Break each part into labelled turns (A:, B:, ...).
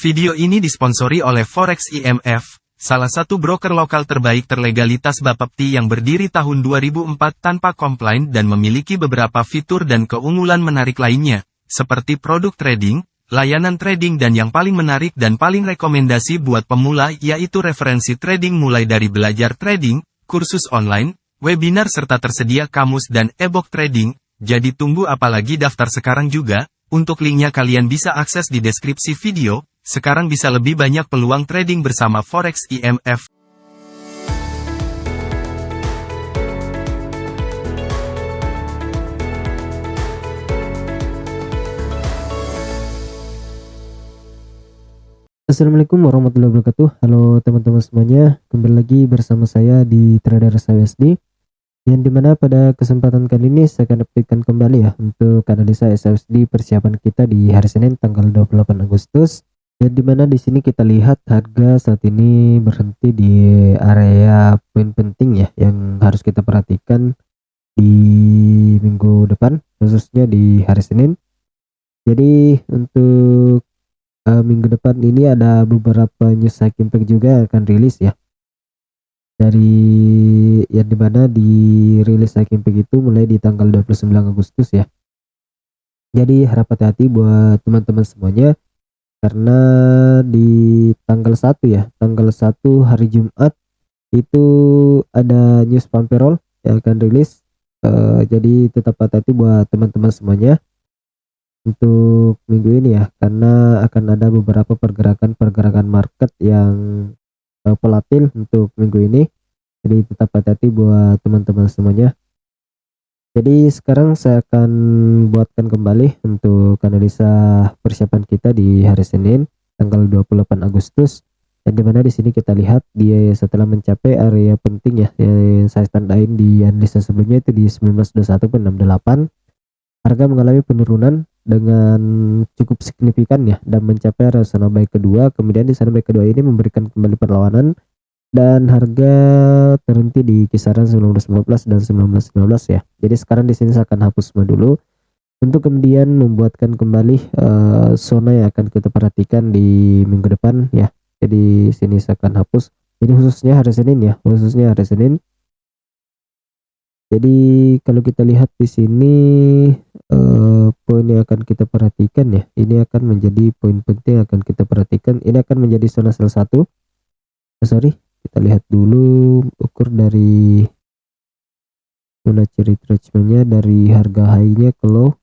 A: Video ini disponsori oleh Forex IMF, salah satu broker lokal terbaik terlegalitas Bapepti yang berdiri tahun 2004 tanpa komplain dan memiliki beberapa fitur dan keunggulan menarik lainnya, seperti produk trading, layanan trading dan yang paling menarik dan paling rekomendasi buat pemula yaitu referensi trading mulai dari belajar trading, kursus online, webinar serta tersedia kamus dan e-book trading. Jadi tunggu apalagi, daftar sekarang juga. Untuk linknya kalian bisa akses di deskripsi video. Sekarang bisa lebih banyak peluang trading bersama Forex IMF.
B: Assalamualaikum warahmatullahi wabarakatuh. Halo teman-teman semuanya, kembali lagi bersama saya di Trader SHUSD, yang dimana pada kesempatan kali ini saya akan updatekan kembali ya untuk analisa SHUSD persiapan kita di hari Senin tanggal 28 Agustus, yang dimana di sini kita lihat harga saat ini berhenti di area poin penting ya yang harus kita perhatikan di minggu depan, khususnya di hari Senin. Jadi untuk minggu depan ini ada beberapa news high impact juga akan rilis ya, dari yang dimana di rilis high impact itu mulai di tanggal 29 Agustus ya. Jadi harap hati-hati buat teman-teman semuanya, karena di tanggal 1 ya, tanggal 1 hari Jumat itu ada news payroll yang akan rilis. Jadi tetap hati-hati buat teman-teman semuanya untuk minggu ini ya, karena akan ada beberapa pergerakan market yang volatil untuk minggu ini. Jadi tetap hati-hati buat teman-teman semuanya. Jadi sekarang saya akan buatkan kembali untuk analisa persiapan kita di hari Senin tanggal 28 Agustus, yang dimana di sini kita lihat dia setelah mencapai area penting ya yang saya tandain di analisa sebelumnya itu di 1921.68, harga mengalami penurunan dengan cukup signifikan ya dan mencapai area zona buy kedua. Kemudian di zona buy kedua ini memberikan kembali perlawanan dan harga terhenti di kisaran 1915 dan 1915 ya. Jadi sekarang di sini saya akan hapus semua dulu untuk kemudian membuatkan kembali zona yang akan kita perhatikan di minggu depan ya. Jadi sini saya akan hapus. Ini khususnya hari Senin ya, khususnya hari Senin. Jadi kalau kita lihat di sini poin yang akan kita perhatikan ya, ini akan menjadi poin penting yang akan kita perhatikan. Ini akan menjadi zona sell 1. Kita lihat dulu ukur dari Fibonacci retracement-nya dari harga high-nya ke low.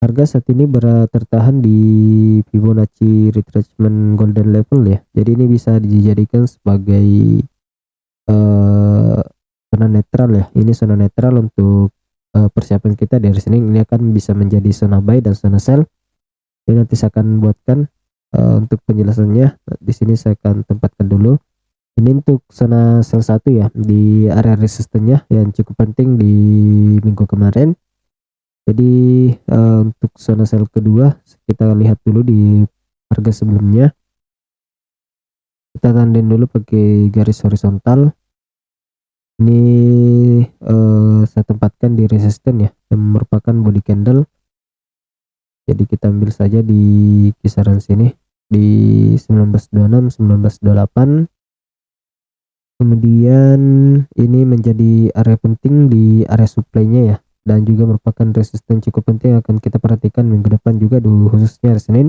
B: Harga saat ini tertahan di Fibonacci retracement golden level ya. Jadi ini bisa dijadikan sebagai zona netral ya. Ini zona netral untuk persiapan kita dari sini. Ini akan bisa menjadi zona buy dan zona sell. Ini nanti saya akan buatkan untuk penjelasannya. Di sini saya akan tempatkan dulu. Ini untuk zona sell 1 ya, di area resistennya yang cukup penting di minggu kemarin. Jadi untuk zona sell kedua kita lihat dulu di harga sebelumnya. Kita tandain dulu pakai garis horizontal. Ini saya tempatkan di resisten ya, yang merupakan body candle. Jadi kita ambil saja di kisaran sini di 1926 1928. Kemudian ini menjadi area penting di area supply-nya ya, dan juga merupakan resisten cukup penting yang akan kita perhatikan minggu depan juga, khususnya hari Senin.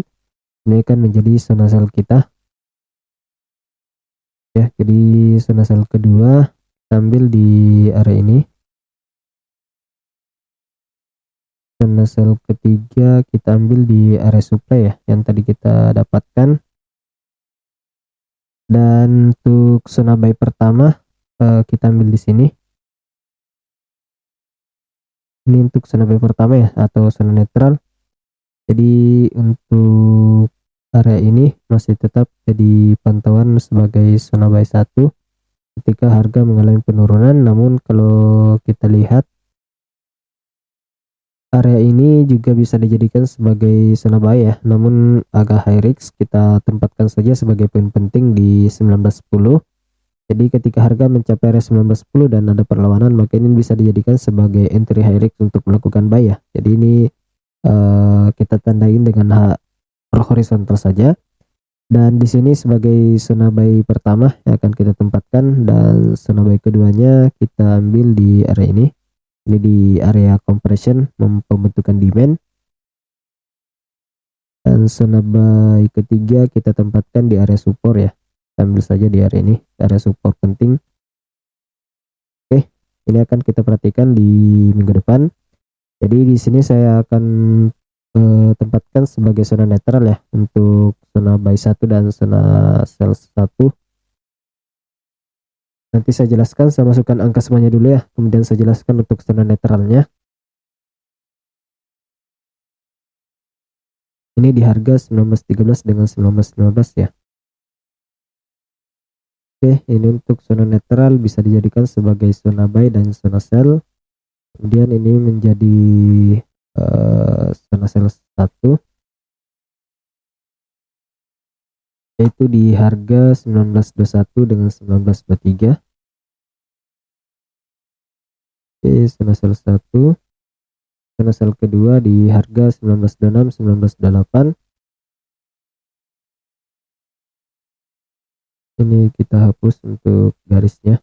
B: Ini akan menjadi zona sell kita ya. Jadi zona sell kedua ambil di area ini. Zona sell ketiga kita ambil di area supply ya yang tadi kita dapatkan. Dan untuk zona buy pertama kita ambil di sini. Ini untuk zona buy pertama ya, atau zona netral. Jadi untuk area ini masih tetap jadi pantauan sebagai zona buy 1 ketika harga mengalami penurunan. Namun kalau kita lihat area ini juga bisa dijadikan sebagai zona buy ya, namun agak high risk. Kita tempatkan saja sebagai poin penting di 1910. Jadi ketika harga mencapai area 1910 dan ada perlawanan, maka ini bisa dijadikan sebagai entry high risk untuk melakukan buy ya. Jadi ini kita tandain dengan horizontal saja. Dan di sini sebagai zona buy pertama yang akan kita tempatkan, dan zona buy keduanya kita ambil di area ini. Ini di area compression pembentukan demand. Dan zona buy ketiga kita tempatkan di area support ya. Kita ambil saja di area ini, area support penting. Oke, ini akan kita perhatikan di minggu depan. Jadi di sini saya akan tempatkan sebagai zona netral ya untuk zona buy 1 dan zona sell 1. Nanti saya jelaskan, saya masukkan angka semuanya dulu ya, kemudian saya jelaskan untuk zona netralnya. Ini di harga 1913 dengan 1915 ya. Oke, ini untuk zona netral bisa dijadikan sebagai zona buy dan zona sell. Kemudian ini menjadi zona sell 1, yaitu di harga 1921 dengan 1923. Oke, zona sell 1. Zona sell kedua di harga 1926 1928. Ini kita hapus untuk garisnya.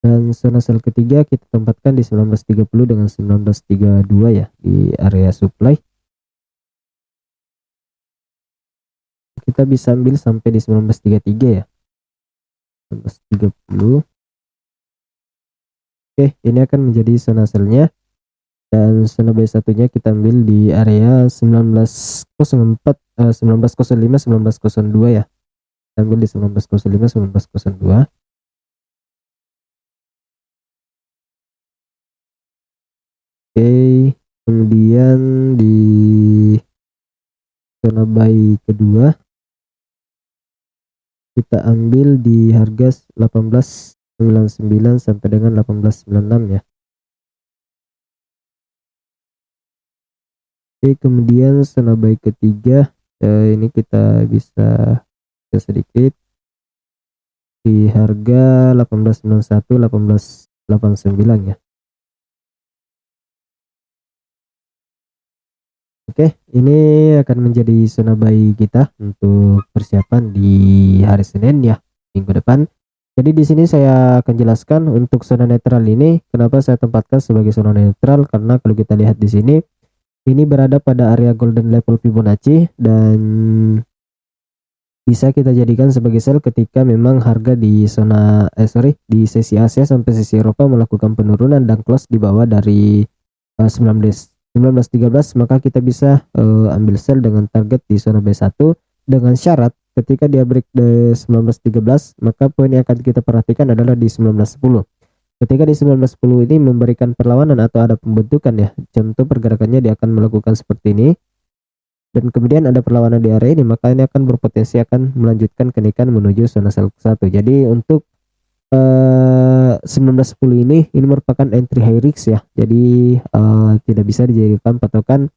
B: Dan zona sell ketiga kita tempatkan di 1930 dengan 1932 ya, di area supply. Kita bisa ambil sampai di 1933 ya. 1930. Oke, ini akan menjadi zona sellnya. Dan zona buy satunya kita ambil di area 1904 1905 1902 ya. Kita ambil di 1905 1902. Oke, kemudian di zona buy kedua kita ambil di harga 1899 sampai dengan 1896 ya. Oke, kemudian zona buy ketiga ini kita bisa sedikit di harga 1891 1889 ya. Oke, ini akan menjadi zona buy kita untuk persiapan di hari Senin ya, minggu depan. Jadi di sini saya akan jelaskan untuk zona netral ini kenapa saya tempatkan sebagai zona netral, karena kalau kita lihat di sini ini berada pada area golden level Fibonacci dan bisa kita jadikan sebagai sell ketika memang harga di zona di sesi Asia sampai sesi Eropa melakukan penurunan dan close di bawah dari 1913, maka kita bisa ambil sell dengan target di zona B1 dengan syarat ketika dia break di 1913, maka poin yang akan kita perhatikan adalah di 1910. Ketika di 1910 ini memberikan perlawanan atau ada pembentukan ya, contoh pergerakannya dia akan melakukan seperti ini, dan kemudian ada perlawanan di area ini, maka ini akan berpotensi akan melanjutkan kenaikan menuju zona sell 1. Jadi untuk 1910 ini merupakan entry high risk ya, jadi tidak bisa dijadikan patokan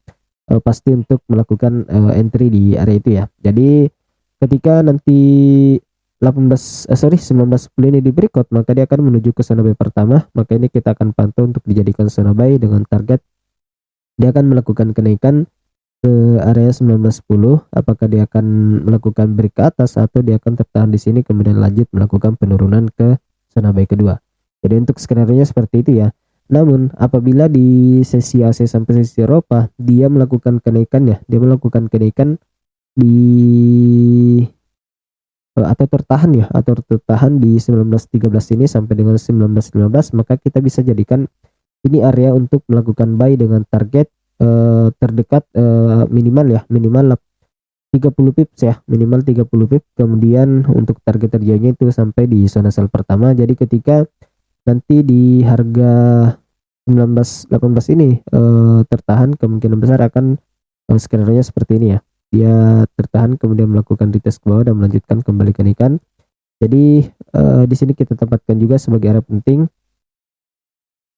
B: pasti untuk melakukan entry di area itu ya. Jadi ketika nanti 1910 ini di breakout, maka dia akan menuju ke zona buy pertama, maka ini kita akan pantau untuk dijadikan zona buy dengan target dia akan melakukan kenaikan ke area 1910, apakah dia akan melakukan break ke atas atau dia akan tertahan di sini kemudian lanjut melakukan penurunan ke zona buy kedua. Jadi untuk skenario nya seperti itu ya. Namun apabila di sesi Asia sampai sesi Eropa dia melakukan kenaikan ya, dia melakukan kenaikan di atau tertahan di 1913 ini sampai dengan 1915, maka kita bisa jadikan ini area untuk melakukan buy dengan target terdekat minimal 30 pips ya, minimal 30 pips. Kemudian untuk target terjadinya itu sampai di zona sell pertama. Jadi ketika nanti di harga 1918 ini tertahan, kemungkinan besar akan skenario seperti ini ya, dia tertahan kemudian melakukan retest ke bawah dan melanjutkan kembali kenaikan. Jadi di sini kita tempatkan juga sebagai area penting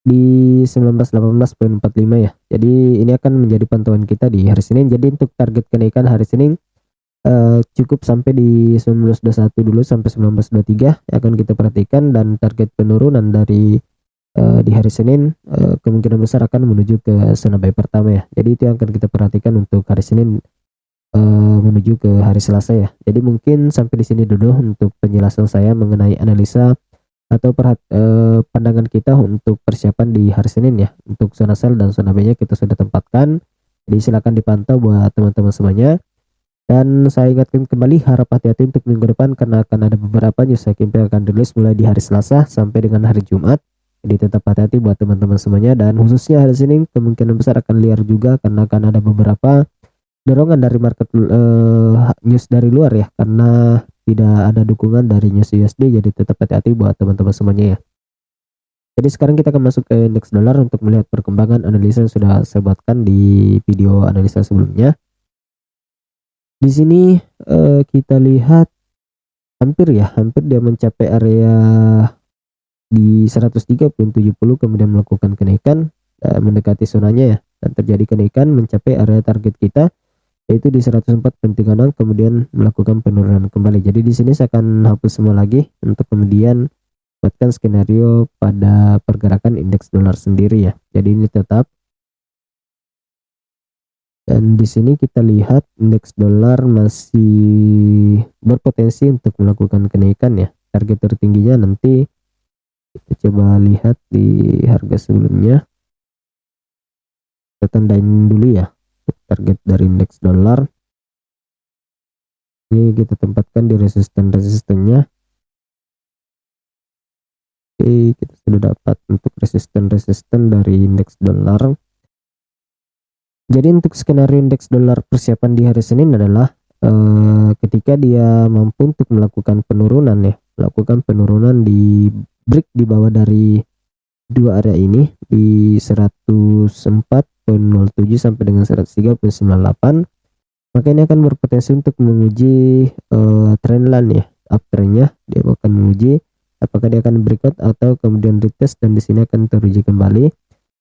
B: di 1918.45 ya. Jadi ini akan menjadi pantauan kita di hari Senin. Jadi untuk target kenaikan hari Senin cukup sampai di 1921 dulu sampai 1923 akan kita perhatikan, dan target penurunan dari di hari Senin kemungkinan besar akan menuju ke zona buy pertama ya. Jadi itu yang akan kita perhatikan untuk hari Senin menuju ke hari Selasa ya. Jadi mungkin sampai di sini dulu untuk penjelasan saya mengenai analisa atau pandangan kita untuk persiapan di hari Senin ya. Untuk zona sell dan zona buy-nya kita sudah tempatkan. Jadi silakan dipantau buat teman-teman semuanya. Dan saya ingatkan kembali, harap hati-hati untuk minggu depan karena akan ada beberapa news yang akan rilis mulai di hari Selasa sampai dengan hari Jumat. Jadi tetap hati-hati buat teman-teman semuanya, dan khususnya hari Senin kemungkinan besar akan liar juga karena akan ada beberapa dorongan dari market news dari luar ya, karena tidak ada dukungan dari news USD. Jadi tetap hati-hati buat teman-teman semuanya ya. Jadi sekarang kita akan masuk ke indeks dolar untuk melihat perkembangan analisa yang sudah saya buatkan di video analisa sebelumnya. Di sini kita lihat hampir dia mencapai area di 103.70, kemudian melakukan kenaikan mendekati zonanya ya, dan terjadi kenaikan mencapai area target kita yaitu di 104.36, kemudian melakukan penurunan kembali. Jadi di sini saya akan hapus semua lagi untuk kemudian buatkan skenario pada pergerakan indeks dolar sendiri ya. Jadi ini tetap. Dan di sini kita lihat indeks dolar masih berpotensi untuk melakukan kenaikan ya. Target tertingginya nanti kita coba lihat di harga sebelumnya. Kita tandain dulu ya target dari indeks dolar. Ini kita tempatkan di resisten-resistennya. Oke, kita sudah dapat untuk resisten dari indeks dolar. Jadi untuk skenario indeks dolar persiapan di hari Senin adalah ketika dia mampu untuk melakukan penurunan ya, di break di bawah dari dua area ini di 104.07 sampai dengan 103.98, maka ini akan berpotensi untuk menguji trendline ya, uptrendnya. Dia akan menguji apakah dia akan breakout atau kemudian retest, dan di sini akan teruji kembali.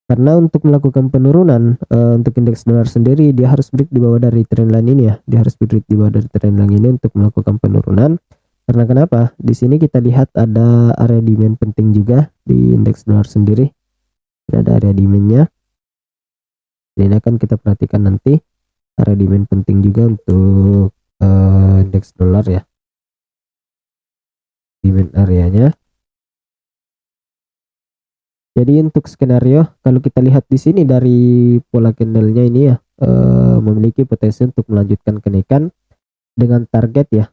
B: Karena untuk melakukan penurunan untuk indeks dolar sendiri dia harus break di bawah dari trendline ini ya. Dia harus break di bawah dari trendline ini untuk melakukan penurunan. Karena kenapa? Di sini kita lihat ada area demand penting juga di indeks dolar sendiri. Ini ada area demand-nya. Ini akan kita perhatikan nanti area demand penting juga untuk indeks dolar ya. Demand areanya. Jadi untuk skenario kalau kita lihat di sini dari pola candlenya ini ya, memiliki potensi untuk melanjutkan kenaikan dengan target ya,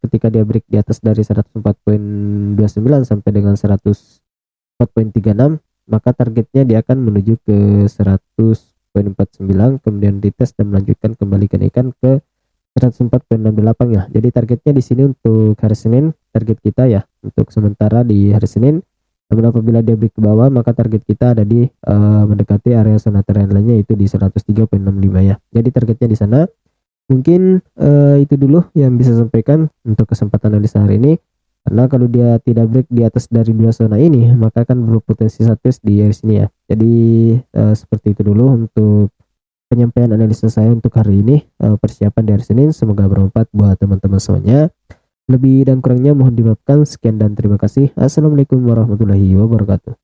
B: ketika dia break di atas dari 104.29 sampai dengan 104.36, maka targetnya dia akan menuju ke 100.49, kemudian retest dan melanjutkan kembali kenaikan ke 104.68 ya. Jadi targetnya di sini untuk hari Senin, target kita ya untuk sementara di hari Senin. Namun apabila dia break ke bawah, maka target kita ada di mendekati area zona trendline-nya itu di 103.65 ya. Jadi targetnya di sana. Mungkin itu dulu yang bisa saya sampaikan untuk kesempatan analisa hari ini. Karena kalau dia tidak break di atas dari dua zona ini, maka akan berpotensi satu di sini ya. Jadi seperti itu dulu untuk penyampaian analisa saya untuk hari ini, persiapan di hari Senin. Semoga bermanfaat buat teman-teman semuanya. Lebih dan kurangnya mohon dimaafkan. Sekian dan terima kasih. Assalamualaikum warahmatullahi wabarakatuh.